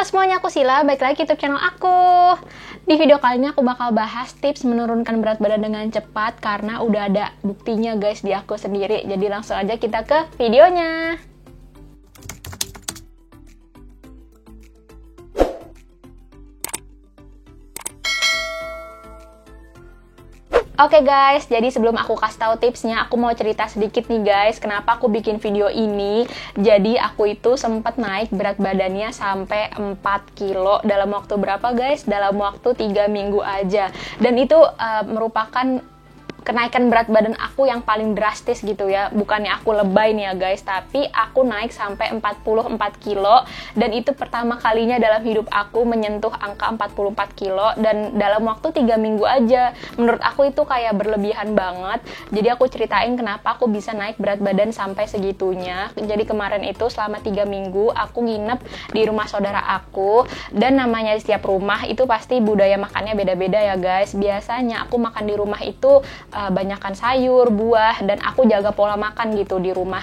Halo semuanya, aku Sila, balik lagi ke YouTube channel aku. Di video kali ini aku bakal bahas tips menurunkan berat badan dengan cepat karena udah ada buktinya guys di aku sendiri. Jadi langsung aja kita ke videonya. Oke guys, jadi sebelum aku kasih tahu tipsnya, aku mau cerita sedikit nih guys, kenapa aku bikin video ini. Jadi aku itu sempat naik berat badannya sampai 4 kilo dalam waktu berapa guys? Dalam waktu 3 minggu aja. Dan itu merupakan kenaikan berat badan aku yang paling drastis gitu ya. Bukannya aku lebay nih ya guys, tapi aku naik sampai 44 kilo. Dan itu pertama kalinya dalam hidup aku menyentuh angka 44 kilo. Dan dalam waktu 3 minggu aja. Menurut aku itu kayak berlebihan banget. Jadi aku ceritain kenapa aku bisa naik berat badan sampai segitunya. Jadi kemarin itu selama 3 minggu aku nginep di rumah saudara aku. Dan namanya di setiap rumah itu pasti budaya makannya beda-beda ya guys. Biasanya aku makan di rumah itu banyakan sayur, buah, dan aku jaga pola makan gitu di rumah.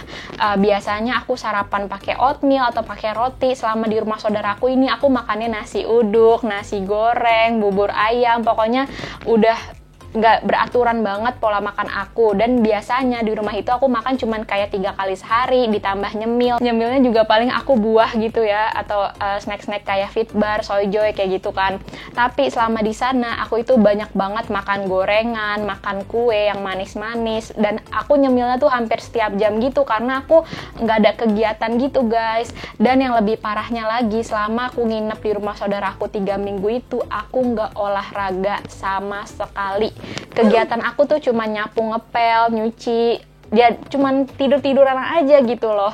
Biasanya aku sarapan pakai oatmeal atau pakai roti. Selama di rumah saudaraku ini aku makannya nasi uduk, nasi goreng, bubur ayam, pokoknya udah nggak beraturan banget pola makan aku. Dan biasanya di rumah itu aku makan cuman kayak 3 kali sehari ditambah nyemilnya juga paling aku buah gitu ya, atau snack-snack kayak Fitbar, Soyjoy kayak gitu kan. Tapi selama di sana aku itu banyak banget makan gorengan, makan kue yang manis-manis, dan aku nyemilnya tuh hampir setiap jam gitu karena aku nggak ada kegiatan gitu guys. Dan yang lebih parahnya lagi, selama aku nginep di rumah saudaraku 3 minggu itu aku nggak olahraga sama sekali. Kegiatan aku tuh cuma nyapu, ngepel, nyuci, dia cuman tidur-tiduran aja gitu loh.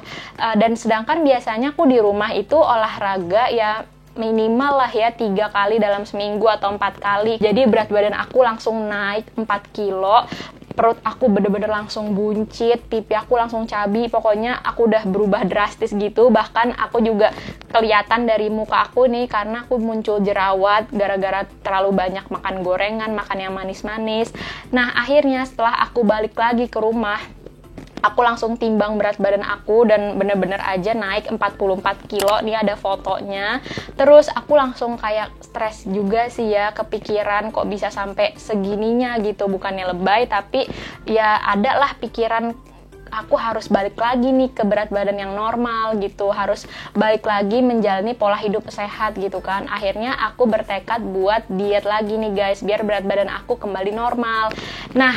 Dan sedangkan biasanya aku di rumah itu olahraga ya minimal lah ya 3 kali dalam seminggu atau 4 kali. Jadi berat badan aku langsung naik 4 kilo. Perut aku bener-bener langsung buncit, pipi aku langsung cabi, pokoknya aku udah berubah drastis gitu. Bahkan aku juga kelihatan dari muka aku nih karena aku muncul jerawat gara-gara terlalu banyak makan gorengan, makan yang manis-manis. Nah akhirnya setelah aku balik lagi ke rumah, aku langsung timbang berat badan aku dan bener-bener aja naik 44 kilo, nih ada fotonya. Terus aku langsung kayak stres juga sih ya, kepikiran kok bisa sampai segininya gitu. Bukannya lebay, tapi ya ada lah pikiran aku harus balik lagi nih ke berat badan yang normal gitu, harus balik lagi menjalani pola hidup sehat gitu kan. Akhirnya aku bertekad buat diet lagi nih guys, biar berat badan aku kembali normal. Nah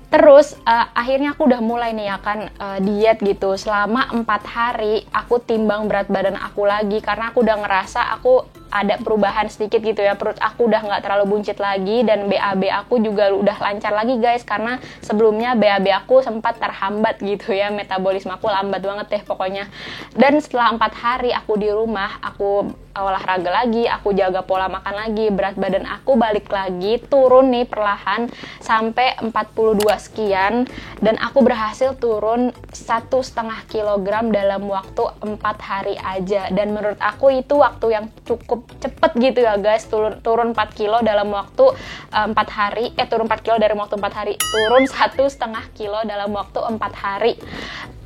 terus akhirnya aku udah mulai nih ya kan diet gitu. Selama 4 hari aku timbang berat badan aku lagi karena aku udah ngerasa aku ada perubahan sedikit gitu ya. Perut aku udah nggak terlalu buncit lagi dan BAB aku juga udah lancar lagi guys, karena sebelumnya BAB aku sempat terhambat gitu ya, metabolisme aku lambat banget deh pokoknya. Dan setelah 4 hari aku di rumah, aku olahraga lagi, aku jaga pola makan lagi, berat badan aku balik lagi turun nih perlahan sampai 42 sekian, dan aku berhasil turun 1,5 kilogram dalam waktu 4 hari aja. Dan menurut aku itu waktu yang cukup cepet gitu ya guys, turun 4 kilo dalam waktu 4 hari, turun 4 kilo dalam waktu 4 hari, turun 1,5 kilo dalam waktu 4 hari.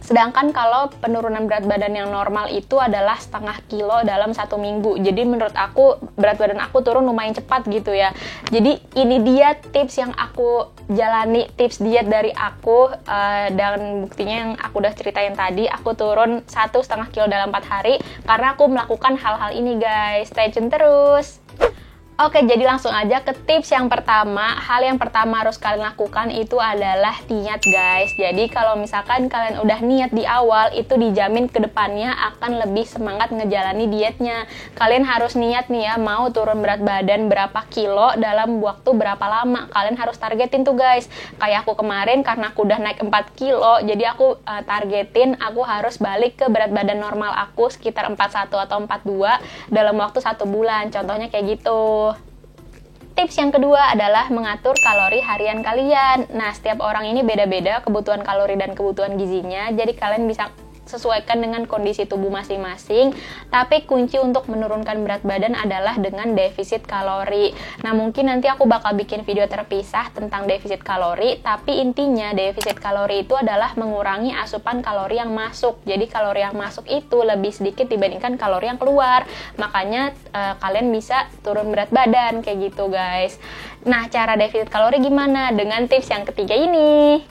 Sedangkan kalau penurunan berat badan yang normal itu adalah 0,5 kilo dalam 1 minggu. Jadi menurut aku berat badan aku turun lumayan cepat gitu ya. Jadi ini dia tips yang aku jalani, tips diet dari aku, dan buktinya yang aku udah ceritain tadi. Aku turun 1,5 kilo dalam 4 hari karena aku melakukan hal-hal ini guys. Stay tune terus. Oke, jadi langsung aja ke tips yang pertama. Hal yang pertama harus kalian lakukan itu adalah niat guys. Jadi kalau misalkan kalian udah niat di awal, itu dijamin kedepannya akan lebih semangat ngejalani dietnya. Kalian harus niat nih ya, mau turun berat badan berapa kilo dalam waktu berapa lama. Kalian harus targetin tuh guys. Kayak aku kemarin karena aku udah naik 4 kilo, jadi aku targetin aku harus balik ke berat badan normal aku sekitar 41 atau 42 dalam waktu 1 bulan. Contohnya kayak gitu. Tips yang kedua adalah mengatur kalori harian kalian. Nah, setiap orang ini beda-beda kebutuhan kalori dan kebutuhan gizinya. Jadi kalian bisa sesuaikan dengan kondisi tubuh masing-masing. Tapi kunci untuk menurunkan berat badan adalah dengan defisit kalori. Nah, mungkin nanti aku bakal bikin video terpisah tentang defisit kalori, tapi intinya defisit kalori itu adalah mengurangi asupan kalori yang masuk. Jadi kalori yang masuk itu lebih sedikit dibandingkan kalori yang keluar. Makanya kalian bisa turun berat badan kayak gitu, guys. Nah, cara defisit kalori gimana? Dengan tips yang ketiga ini.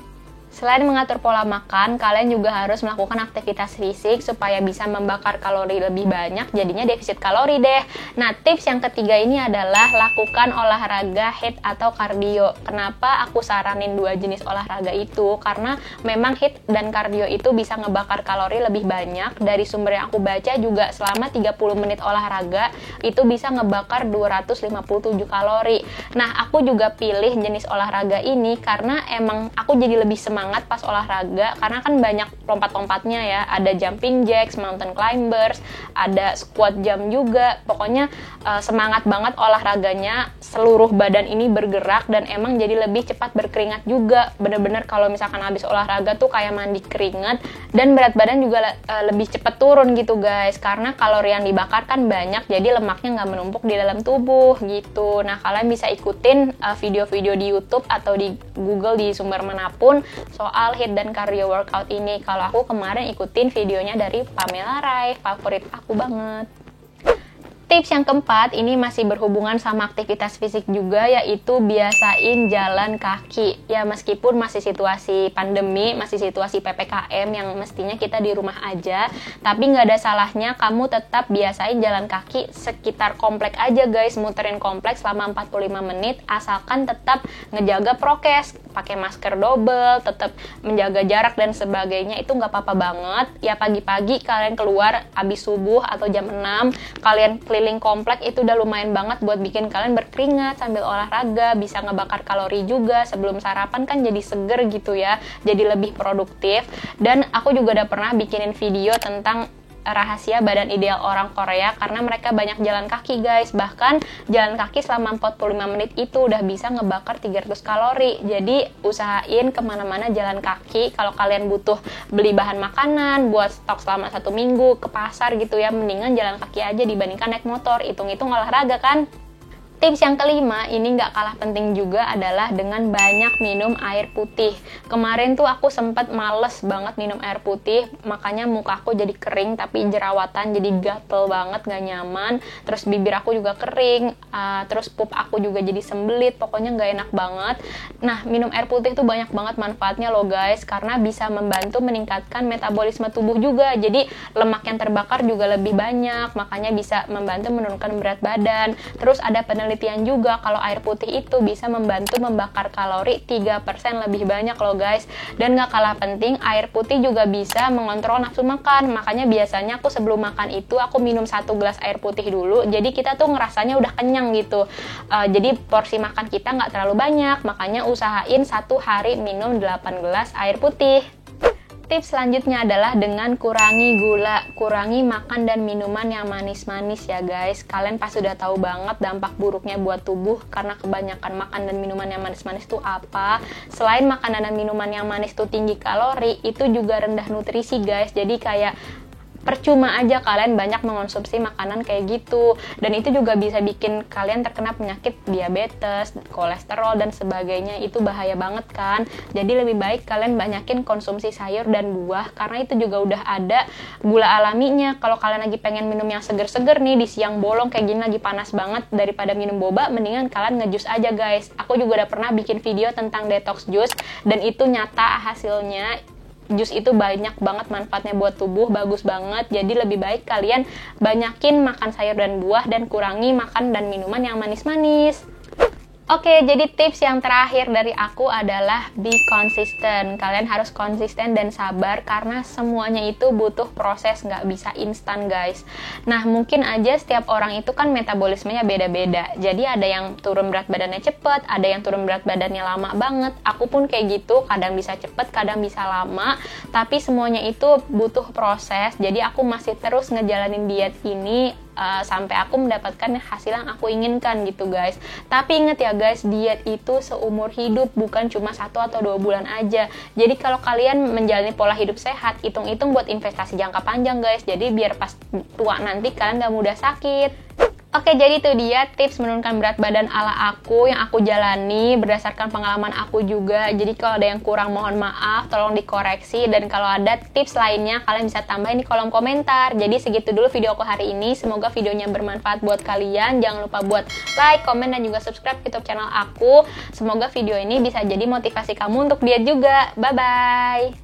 Selain mengatur pola makan, kalian juga harus melakukan aktivitas fisik supaya bisa membakar kalori lebih banyak, jadinya defisit kalori deh. Nah, tips yang ketiga ini adalah lakukan olahraga HIIT atau kardio. Kenapa aku saranin dua jenis olahraga itu? Karena memang HIIT dan kardio itu bisa ngebakar kalori lebih banyak. Dari sumber yang aku baca juga selama 30 menit olahraga itu bisa ngebakar 257 kalori. Nah, aku juga pilih jenis olahraga ini karena emang aku jadi lebih semangat pas olahraga, karena kan banyak lompat-lompatnya ya, ada jumping jacks, mountain climbers, ada squat jump juga. Pokoknya semangat banget olahraganya, seluruh badan ini bergerak dan emang jadi lebih cepat berkeringat juga. Bener-bener kalau misalkan habis olahraga tuh kayak mandi keringat, dan berat badan juga lebih cepat turun gitu guys, karena kalori yang dibakar kan banyak, jadi lemaknya nggak menumpuk di dalam tubuh gitu. Nah, kalian bisa ikutin video-video di YouTube atau di Google di sumber manapun soal HIIT dan cardio workout ini. Kalau aku kemarin ikutin videonya dari Pamela Rai, favorit aku banget. Tips yang keempat ini masih berhubungan sama aktivitas fisik juga, yaitu biasain jalan kaki. Ya, meskipun masih situasi pandemi, masih situasi PPKM yang mestinya kita di rumah aja, tapi nggak ada salahnya kamu tetap biasain jalan kaki sekitar komplek aja guys, muterin kompleks selama 45 menit, asalkan tetap ngejaga prokes, pakai masker double, tetap menjaga jarak dan sebagainya, itu nggak apa-apa banget. Ya, pagi-pagi kalian keluar abis subuh atau jam 6, kalian keliling komplek, itu udah lumayan banget buat bikin kalian berkeringat sambil olahraga, bisa ngebakar kalori juga. Sebelum sarapan kan jadi seger gitu ya, jadi lebih produktif. Dan aku juga udah pernah bikinin video tentang rahasia badan ideal orang Korea, karena mereka banyak jalan kaki guys. Bahkan jalan kaki selama 45 menit itu udah bisa ngebakar 300 kalori. Jadi usahain kemana-mana jalan kaki. Kalau kalian butuh beli bahan makanan buat stok selama 1 minggu ke pasar gitu ya, mendingan jalan kaki aja dibandingkan naik motor. Hitung-hitung olahraga kan. Tips yang kelima, ini nggak kalah penting juga, adalah dengan banyak minum air putih. Kemarin tuh aku sempet males banget minum air putih, makanya muka aku jadi kering, tapi jerawatan, jadi gatel banget, nggak nyaman. Terus bibir aku juga kering, terus pup aku juga jadi sembelit, pokoknya nggak enak banget. Nah, minum air putih tuh banyak banget manfaatnya loh guys, karena bisa membantu meningkatkan metabolisme tubuh juga. Jadi lemak yang terbakar juga lebih banyak, makanya bisa membantu menurunkan berat badan. Terus ada penelitian juga kalau air putih itu bisa membantu membakar kalori 3% lebih banyak loh guys. Dan gak kalah penting, air putih juga bisa mengontrol nafsu makan. Makanya biasanya aku sebelum makan itu aku minum 1 gelas air putih dulu, jadi kita tuh ngerasanya udah kenyang gitu. Jadi porsi makan kita gak terlalu banyak, makanya usahain 1 hari minum 8 gelas air putih. Tips selanjutnya adalah dengan kurangi gula, kurangi makan dan minuman yang manis-manis ya guys. Kalian pasti udah tahu banget dampak buruknya buat tubuh karena kebanyakan makan dan minuman yang manis-manis itu apa. Selain makanan dan minuman yang manis itu tinggi kalori, itu juga rendah nutrisi guys. Jadi kayak percuma aja kalian banyak mengonsumsi makanan kayak gitu, dan itu juga bisa bikin kalian terkena penyakit diabetes, kolesterol dan sebagainya. Itu bahaya banget kan. Jadi lebih baik kalian banyakin konsumsi sayur dan buah, karena itu juga udah ada gula alaminya. Kalau kalian lagi pengen minum yang seger-seger nih di siang bolong kayak gini, lagi panas banget, daripada minum boba, mendingan kalian ngejus aja guys. Aku juga udah pernah bikin video tentang detox jus, dan itu nyata hasilnya. Jus itu banyak banget manfaatnya buat tubuh, bagus banget. Jadi lebih baik kalian banyakin makan sayur dan buah dan kurangi makan dan minuman yang manis-manis. Oke, jadi tips yang terakhir dari aku adalah be consistent. Kalian harus konsisten dan sabar, karena semuanya itu butuh proses, nggak bisa instan guys. Nah, mungkin aja setiap orang itu kan metabolismenya beda-beda. Jadi ada yang turun berat badannya cepet, ada yang turun berat badannya lama banget. Aku pun kayak gitu, kadang bisa cepet, kadang bisa lama. Tapi semuanya itu butuh proses. Jadi aku masih terus ngejalanin diet ini sampai aku mendapatkan hasil yang aku inginkan gitu guys. Tapi inget ya guys, diet itu seumur hidup, bukan cuma 1 atau 2 bulan aja. Jadi kalau kalian menjalani pola hidup sehat, hitung-hitung buat investasi jangka panjang guys. Jadi biar pas tua nanti kalian gak mudah sakit. Oke, jadi itu dia tips menurunkan berat badan ala aku yang aku jalani berdasarkan pengalaman aku juga. Jadi kalau ada yang kurang mohon maaf, tolong dikoreksi. Dan kalau ada tips lainnya kalian bisa tambahin di kolom komentar. Jadi segitu dulu video aku hari ini. Semoga videonya bermanfaat buat kalian. Jangan lupa buat like, komen, dan juga subscribe YouTube channel aku. Semoga video ini bisa jadi motivasi kamu untuk diet juga. Bye-bye!